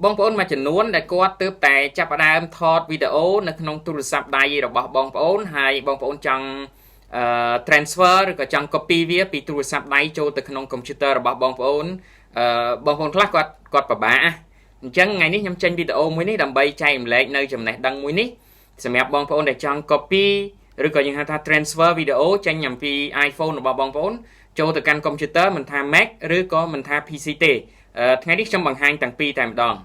បងប្អូនមួយចំនួនដែលគាត់ទើបតែចាប់ផ្ដើមថតវីដេអូនៅក្នុងទូរស័ព្ទដៃរបស់បងប្អូនហើយបងប្អូនចង់transfer ឬក៏ចង់ copy វាពីទូរស័ព្ទដៃចូលទៅក្នុង computer របស់បងប្អូនបងប្អូនខ្លះគាត់ពិបាកអញ្ចឹងថ្ងៃនេះខ្ញុំចេញវីដេអូមួយនេះដើម្បីចែករំលែកនៅចំណេះដឹងមួយនេះសម្រាប់បងប្អូនដែលចង់ copy ឬក៏យើងហៅថា transfer វីដេអូចេញអំពី iPhone របស់បងប្អូនចូលទៅកាន់ computer មិនថា Mac ឬក៏មិនថា PC ទេថ្ងៃនេះខ្ញុំបង្ហាញទាំងពីរតែម្ដង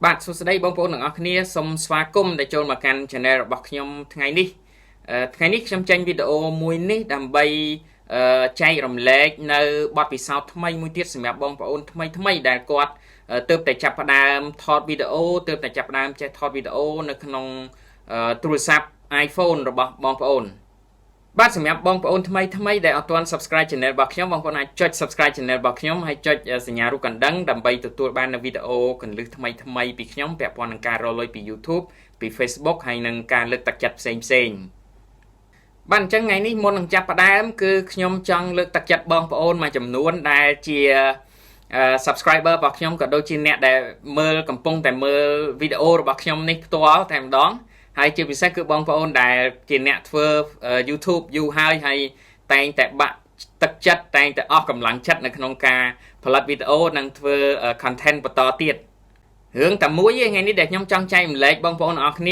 បាទសួស្តីបងប្អូនទាំងអស់គ្នាសូមស្វាគមន៍ដែលចូលមកកាន់ channel របស់ខ្ញុំថ្ងៃនេះខ្ញុំចេញវីដេអូមួយនេះដើម្បីចែករំលែកនៅបទពិសោធន៍ថ្មីមួយទៀតសម្រាប់បងប្អូនថ្មីដែលគាត់ទើបតែចាប់ផ្ដើមថតវីដេអូទើបតែចាប់ផ្ដើមចេះថតវីដេអូនៅក្នុងទូរស័ព្ទ iPhone របស់បងប្អូនបាទសម្រាប់បងប្អូនថ្មីដែលអត់ទាន់ subscribe channel របស់ខ្ញុំបងប្អូនអាចចុច subscribe channel របស់ខ្ញុំហើយចុចសញ្ញារូបកណ្ដឹងដើម្បីទទួលបាននូវវីដេអូគន្លឹះថ្មីពីខ្ញុំពាក់ព័ន្ធនឹងការរកលុយពី YouTube ពី Facebook ហើយនឹងការលើកទឹកចិត្តផ្សេងបាទអញ្ចឹងថ្ងៃនេះមុននឹងចាប់ផ្ដើមគឺខ្ញុំចង់លើកទឹកចិត្តបងប្អូនមួយចំនួនដែលជា subscriber របស់ខ្ញុំក៏ដូចជាអ្នកដែលកំពុងតែមើលវីដេអូរបស់ខ្ញុំនេះផ្ទាល់តែម្ដងហើយជាពិសេសគឺបងប្អូនដែលជាអ្នកធ្វើ YouTube យូរហើយតែងតែបាក់ទឹកចិត្តតែងតែអស់កម្លាំងចិត្តនៅក្នុងការផលិតវីដេអូនិងធ្វើ content បន្តទៀតរឿងតែមួយថ្ងៃនេះដែលខ្ញុំចង់ចែករំលែកបងប្អូនទាំងអស់គ្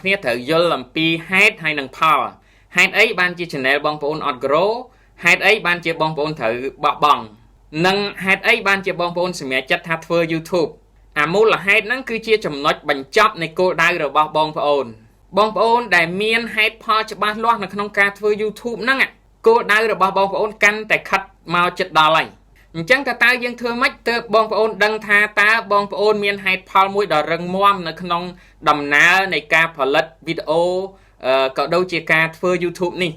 នាត្រូវយល់អំពីហេតុហើយនិងផលហេតុអីបានជា channel បងប្អូនអត់ grow ហេតុអីបានជាបងប្អូនត្រូវបោះបង់និងហេតុអីបានជាបងប្អូនសម្រេចចិត្តថាធ្វើ YouTube អាមូលហេតុហ្នឹងគឺជាចំណុចបញ្ចប់នៃគោលដៅរបស់បងប្អូនដែលមានហេតុផលច្បាស់លាស់នៅក្នុងការធ្វើ YouTube ហ្នឹងគោលដៅរបស់បងប្អូនកាន់តែខិតមកជិតដល់ហើយអញ្ចឹងតើយើងធ្វើម៉េចទើបបងប្អូនដឹងថាតើបងប្អូនមានហេតុផលមួយដ៏រឹងមាំនៅក្នុងដំណើរនៃការផលិតវីដេអូក៏ដូចជាការធ្វើ YouTube នេះ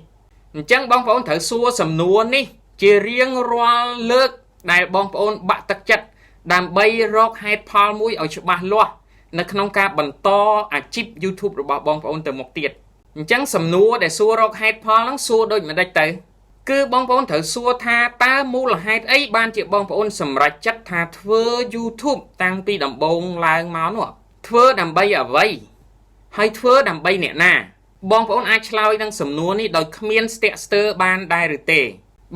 អញ្ចឹងបងប្អូនត្រូវសួរសំណួរនេះជារៀងរាល់លើកដែលបងប្អូនបាក់ទឹកចិត្តដើម្បីរកហេតុផលមួយឲ្យច្បាស់លាស់នៅក្នុងការបន្តអាជីព YouTube របស់បងប្អូនទៅមុខទៀតអញ្ចឹងសំណួរដែលសួររកហេតុផលហ្នឹងសួរដូចម្ដេចទៅគឺបងប្អូនត្រូវសួរថាតើមូលហេតុអីបានជាបងប្អូនសម្រេចចិត្តថាធ្វើ YouTube តាំងពីដំបូងឡើងមកនោះធ្វើដើម្បីអ្វីហើយធ្វើដើម្បីអ្នកណាបងប្អូនអាចឆ្លើយនឹងសំណួរនេះដោយគ្មានស្ទាក់ស្ទើរបានដែរឬទេ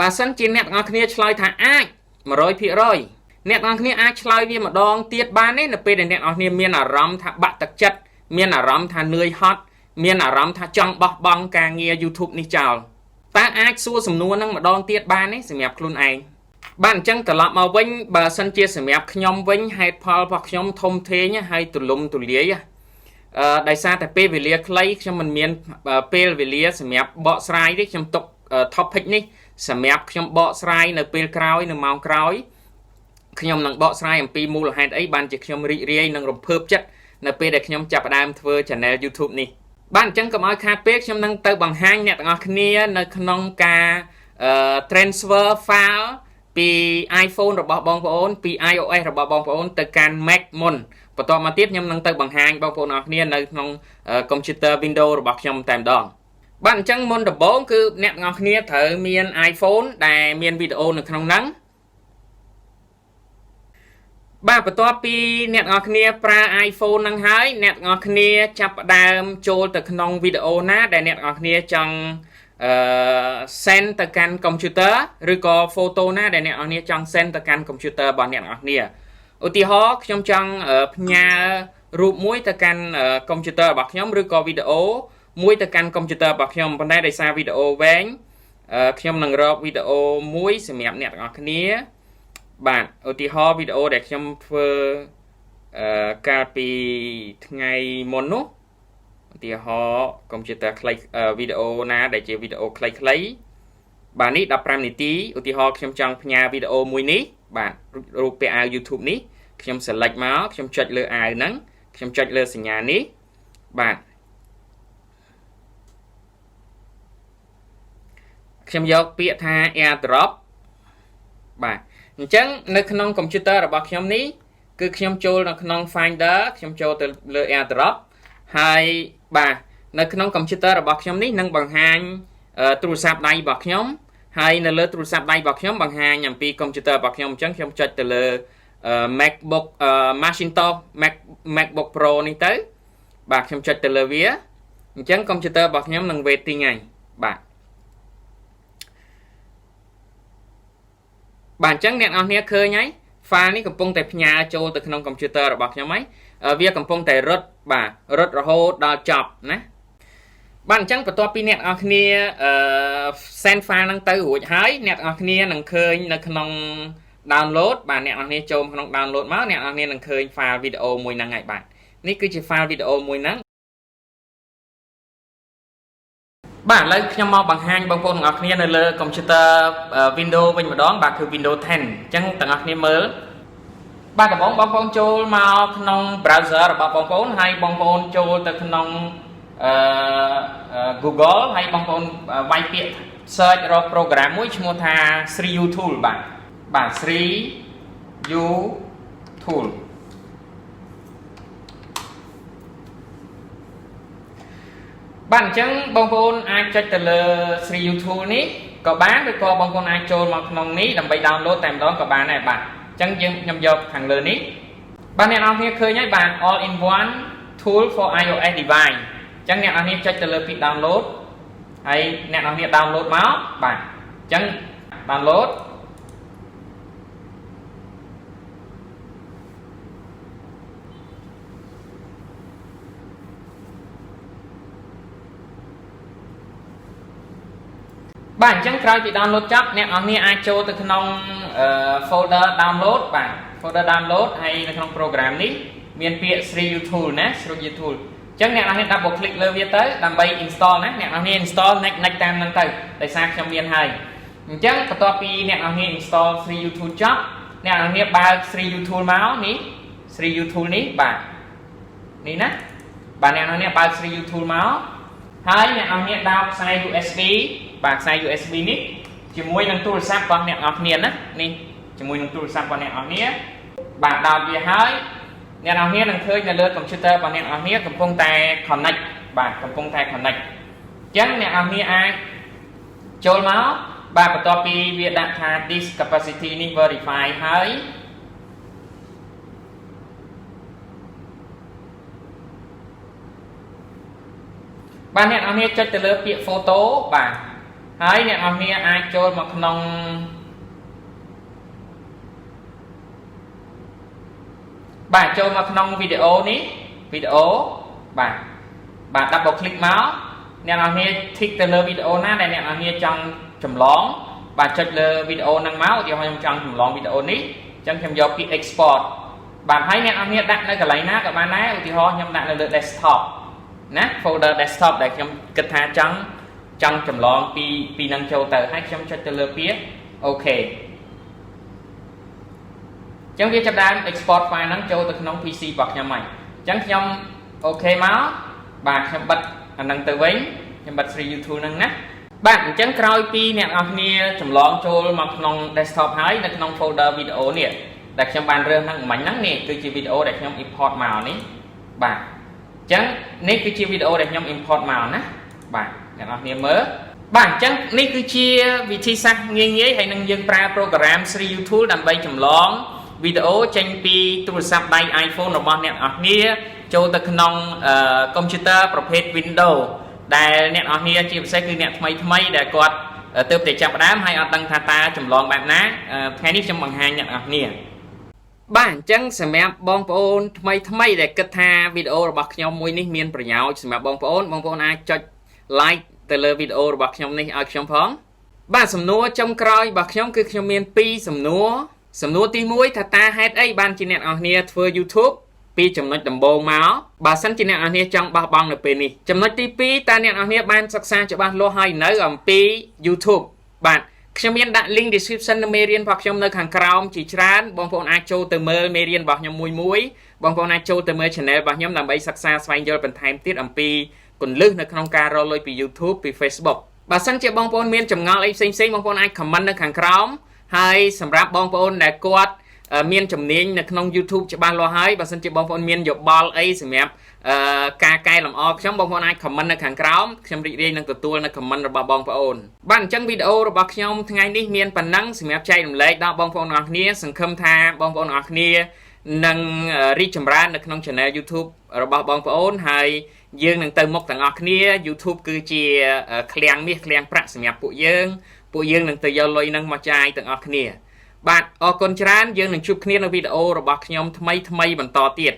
បើសិនជាអ្នកទាំងអស់គ្នាឆ្លើយថាអាច 100% អ្នកទាំងអស់គ្នាអាចឆ្លើយវាម្ដងទៀតបានទេនៅពេលដែលអ្នកទាំងអស់គ្នាមានអារម្មណ៍ថាបាក់ទឹកចិត្តមានអារម្មណ៍ថានឿយហត់មានអារម្មណ៍ថាចង់បោះបង់ការងារ YouTube នេះចោលតើអាចសួរសំណួរហ្នឹងម្ដងទៀតបានទេសម្រាប់ខ្លួនឯងបាទអញ្ចឹងត្រឡប់មកវិញបើសិនជាសម្រាប់ខ្ញុំវិញហេតុផលរបស់ខ្ញុំធំធេងហើយទូលំទូលាយដោយសារតែពេលវេលាខ្លីខ្ញុំមិនមានពេលវេលាសម្រាប់បកស្រាយទេខ្ញុំទុក topic នេះសម្រាប់ខ្ញុំបកស្រាយនៅពេលក្រោយនៅម៉ោងក្រោយខ្ញុំនឹងបកស្រាយអំពីមូលហេតុអីបានជាខ្ញុំរីករាយនិងរំភើបចិត្តនៅពេលដែលខ្ញុំចាប់ផ្ដើមធ្វើ channel YouTube នេះបាទអញ្ចឹងកុំឲ្យខាតពេកខ្ញុំនឹងទៅបង្ហាញអ្នកទាំងអស់គ្នានៅក្នុងការtransfer file ពី iPhone របស់បងប្អូនពី iOS របស់បងប្អូនទៅកាន់ Mac មុនបន្តមកទៀតខ្ញុំនឹងទៅបង្ហាញបងប្អូនទាំងអស់គ្នានៅក្នុង computer Windows របស់ខ្ញុំតែម្ដងបាទអញ្ចឹងមុនដំបូងគឺអ្នកទាំងអស់គ្នាត្រូវមាន iPhone ដែលមានវីដេអូនៅក្នុងហ្នឹងបាទបន្ទាប់ពីអ្នកទាំងអស់គ្នាប្រើ iPhone ហ្នឹងហើយអ្នកទាំងអស់គ្នាចាប់ផ្ដើមចូលទៅក្នុងវីដេអូណាដែលអ្នកទាំងអស់គ្នាចង់send ទៅកាន់ computer ឬក៏ photo ណាដែលអ្នកទាំងអស់គ្នាចង់ send ទៅកាន់ computer របស់អ្នកទាំងអស់គ្នាឧទាហរណ៍ខ្ញុំចង់ផ្ញើរូបមួយទៅកាន់ computer របស់ខ្ញុំឬក៏វីដេអូមួយទៅកាន់ computer របស់ខ្ញុំប៉ុន្តែដោយសារវីដេអូវែងខ្ញុំនឹងរកវីដេអូមួយសម្រាប់អ្នកទាំងអស់គ្នាបាទឧទាហរណ៍វីដេអូដែលខ្ញុំធ្វើកាលពីថ្ងៃមុននោះឧទាហរណ៍ computer ខ្លីវីដេអូណាដែលជាវីដេអូខ្លីបាទនេះ15នាទីឧទាហរណ៍ខ្ញុំចង់ផ្ញើវីដេអូមួយនេះបាទរូបពាក់អាវ YouTube នេះខ្ញុំ select មកខ្ញុំចុចលើអាវហ្នឹងខ្ញុំចុចលើសញ្ញានេះបាទខ្ញុំយកពាក្យថា AirDrop បាទអញ្ចឹងនៅក្នុង computer របស់ខ្ញុំនេះគឺខ្ញុំចូលនៅក្នុង Finder ខ្ញុំចូលទៅលើ AirDrop ហើយបាទនៅក្នុង computer របស់ខ្ញុំនេះនឹងបង្ហាញទូរស័ព្ទដៃរបស់ខ្ញុំ ហើយនៅលើទូរស័ព្ទដៃរបស់ខ្ញុំបង្ហាញអំពីកុំព្យូទ័ររបស់ខ្ញុំអញ្ចឹងខ្ញុំចុចទៅលើ MacBook Macintosh MacBook Pro នេះទៅបាទខ្ញុំចុចទៅលើវាអញ្ចឹងកុំព្យូទ័ររបស់ខ្ញុំនឹង waiting ហើយបាទអញ្ចឹងអ្នកនរគ្នាឃើញហើយ file នេះកំពុងតែផ្ញើចូលទៅក្នុងកុំព្យូទ័ររបស់ខ្ញុំហើយវាកំពុងតែរត់បាទរត់រហូតដល់ចប់ណាបាទអញ្ចឹងបន្ទាប់ពីអ្នកនរគ្នា send file ហ្នឹងទៅរួចហើយអ្នកនរគ្នានឹងឃើញនៅក្នុង download បាទអ្នកនរគ្នាចូលក្នុង download មកអ្នកនរគ្នានឹងឃើញ file វីដេអូមួយហ្នឹងហើយបាទនេះគឺជា file វីដេអូមួយហ្នឹងបាទឥឡូវខ្ញុំមកបង្ហាញបងប្អូនទាំងអស់គ្នានៅលើកុំព្យូទ័រ Windows វិញម្ដងបាទគឺ Windows 10 អញ្ចឹងទាំងអស់គ្នាមើលបាទដំបូងបងប្អូនចូលមកក្នុង browser របស់បងប្អូនហើយបងប្អូនចូលទៅក្នុងGoogle ហើយបងប្អូនវាយពាក្យ search រក program មួយឈ្មោះថា 3U Tool បាទ 3U Tool បាទអញ្ចឹងបងប្អូនអាចចុចទៅលើ 3U Tool នេះក៏បានឬក៏បងប្អូនអាចចូលមកក្នុងនេះដើម្បី download តែម្ដងក៏បានដែរបាទអញ្ចឹងខ្ញុំយកខាងលើនេះបាទអ្នកនរគ្នាឃើញហើយបាទ all in one tool for iOS device អញ្ចឹងអ្នកនរគ្នាចុចទៅលើពាក្យ download ហើយអ្នកនរគ្នា download មកបាទអញ្ចឹង download បាទអញ្ចឹងក្រោយពី download ចប់អ្នកនរគ្នាអាចចូលទៅក្នុង folder download បាទ folder download ហើយនៅក្នុង program នេះមានពាក្យ 3U Tool ណា 3U Tool អញ្ចឹងអ្នកនរគ្នា double click លើវាទៅដើម្បី install ណាអ្នកនរគ្នា install next តាមហ្នឹងទៅដោយសារខ្ញុំមានហើយអញ្ចឹងបន្ទាប់ពីអ្នកនរគ្នា install 3U Tool ចប់អ្នកនរគ្នាបើក 3U Tool មកនេះ 3U Tool នេះបាទនេះណាបាទអ្នកនរគ្នាបើក 3U Tool មកហើយអ្នកនរគ្នាដោតខ្សែ USB បាទខ្សែ USB នេះជាមួយនឹងទូរស័ព្ទរបស់អ្នកនរគ្នាណានេះជាមួយនឹងទូរស័ព្ទរបស់អ្នកនរគ្នាបាទដោតវាហើយអ្នកនរគ្នានឹងឃើញនៅលើកុំព្យូទ័ររបស់អ្នកនរគ្នាកំពុងតែ connect បាទកំពុងតែ connect អញ្ចឹងអ្នកនរគ្នាអាចចូលមកបាទបន្ទាប់ពីវាដាក់ថា disk capacity នេះ verify ហើយបាទអ្នកនរគ្នាចុចទៅលើពាក្យ photo បាទហើយអ្នកនរគ្នាអាចចូលមកក្នុងបាទចូលមកក្នុងវីដេអូនេះវីដេអូបាទ double click មកអ្នកនរគ្នា tick ទៅលើវីដេអូណាដែលអ្នកនរគ្នាចង់ចម្លងបាទចុចលើវីដេអូហ្នឹងមកឧទាហរណ៍ខ្ញុំចង់ចម្លងវីដេអូនេះអញ្ចឹងខ្ញុំយកពាក្យ export បាទហើយអ្នកនរគ្នាដាក់នៅកន្លែងណាក៏បានដែរឧទាហរណ៍ខ្ញុំដាក់នៅលើ desktop ណា folder desktop ដែលខ្ញុំគិតថាចង់ចម្លងពីនឹងចូលទៅហើយខ្ញុំចុចទៅលើពាក្យ OK អញ្ចឹងវាចាប់ដើម export file ហ្នឹងចូលទៅក្នុង PC របស់ខ្ញុំហើយអញ្ចឹងខ្ញុំ OK មកបាទខ្ញុំបិទអាហ្នឹងទៅវិញខ្ញុំបិទ 3U Tool ហ្នឹងណាបាទអញ្ចឹងក្រោយពីអ្នកនរគ្នាចម្លងចូលមកក្នុង desktop ហើយនៅក្នុង folder វីដេអូនេះដែលខ្ញុំបានរើសហ្នឹងមិញហ្នឹងនេះគឺជាវីដេអូដែលខ្ញុំ import មកនេះបាទអញ្ចឹងនេះគឺជាវីដេអូដែលខ្ញុំ import មកណាបាទអ្នកនរគ្នាមើលបាទអញ្ចឹងនេះគឺជាវិធីសាស្ត្រងាយៗហើយនឹងយើងប្រើ program 3U Tool ដើម្បីចម្លងវីដេអូចេញពីទូរស័ព្ទដៃ iPhone របស់អ្នកនរគ្នាចូលទៅក្នុងកុំព្យូទ័រប្រភេទ Windows ដែលអ្នកនរគ្នាជាពិសេសគឺអ្នកថ្មីដែលគាត់ទើបតែចាប់ផ្ដើមហើយអត់ដឹងថាតើចម្លងបែបណាថ្ងៃនេះខ្ញុំបង្ហាញអ្នកនរគ្នាបាទអញ្ចឹងសម្រាប់បងប្អូនថ្មីដែលគិតថាវីដេអូរបស់ខ្ញុំមួយនេះមានប្រយោជន៍សម្រាប់បងប្អូនអាចចុច like ទៅលើវីដេអូរបស់ខ្ញុំនេះឲ្យខ្ញុំផងបាទសំណួរចុងក្រោយរបស់ខ្ញុំគឺខ្ញុំមាន2សំណួរទី1ថាតើហេតុអីបានជាអ្នកនរគ្នាធ្វើ YouTube ពីចំណុចដំបូងមកបើសិនជាអ្នកនរគ្នាចង់បោះបង់នៅពេលនេះចំណុចទី2តើអ្នកនរគ្នាបានសិក្សាច្បាស់លាស់ហើយនៅអំពី YouTube បាទខ្ញុំមានដាក់ link description នៅមេរៀនរបស់ខ្ញុំនៅខាងក្រោមជាច្រើនបងប្អូនអាចចូលទៅមើលមេរៀនរបស់ខ្ញុំមួយបងប្អូនអាចចូលទៅមើល channel របស់ខ្ញុំដើម្បីសិក្សាស្វែងយល់បន្ថែមទៀតអំពីគន្លឹះនៅក្នុងការរកលុយពី YouTube ពី Facebook បើសិនជាបងប្អូនមានចម្ងល់អីផ្សេងៗបងប្អូនអាច comment នៅខាងក្រោមហើយសម្រាប់បងប្អូនដែលគាត់ មានជំនាញនៅក្នុង YouTube ច្បាស់លាស់ហើយបើសិនជាបងប្អូនមានយោបល់អីសម្រាប់ការកែលម្អខ្ញុំបងប្អូនអាច comment នៅខាងក្រោមខ្ញុំរីករាយនឹងទទួលនៅ comment របស់បងប្អូនបាទអញ្ចឹងវីដេអូរបស់ខ្ញុំថ្ងៃនេះមានប៉ុណ្ណឹងសម្រាប់ចែករំលែកដល់បងប្អូនទាំងអស់គ្នាសង្ឃឹមថាបងប្អូនទាំងអស់គ្នានឹងរីកចម្រើននៅក្នុង channel YouTube របស់បងប្អូនហើយយើងនឹងទៅមុខទាំងអស់គ្នា YouTube គឺជាឃ្លាំងមាសឃ្លាំងប្រាក់សម្រាប់ពួកយើងនឹងទៅយកលុយនឹងមកចាយទាំងអស់គ្នាបាទអរគុណច្រើនយើងនឹងជួបគ្នានៅវីដេអូរបស់ខ្ញុំថ្មីបន្តទៀត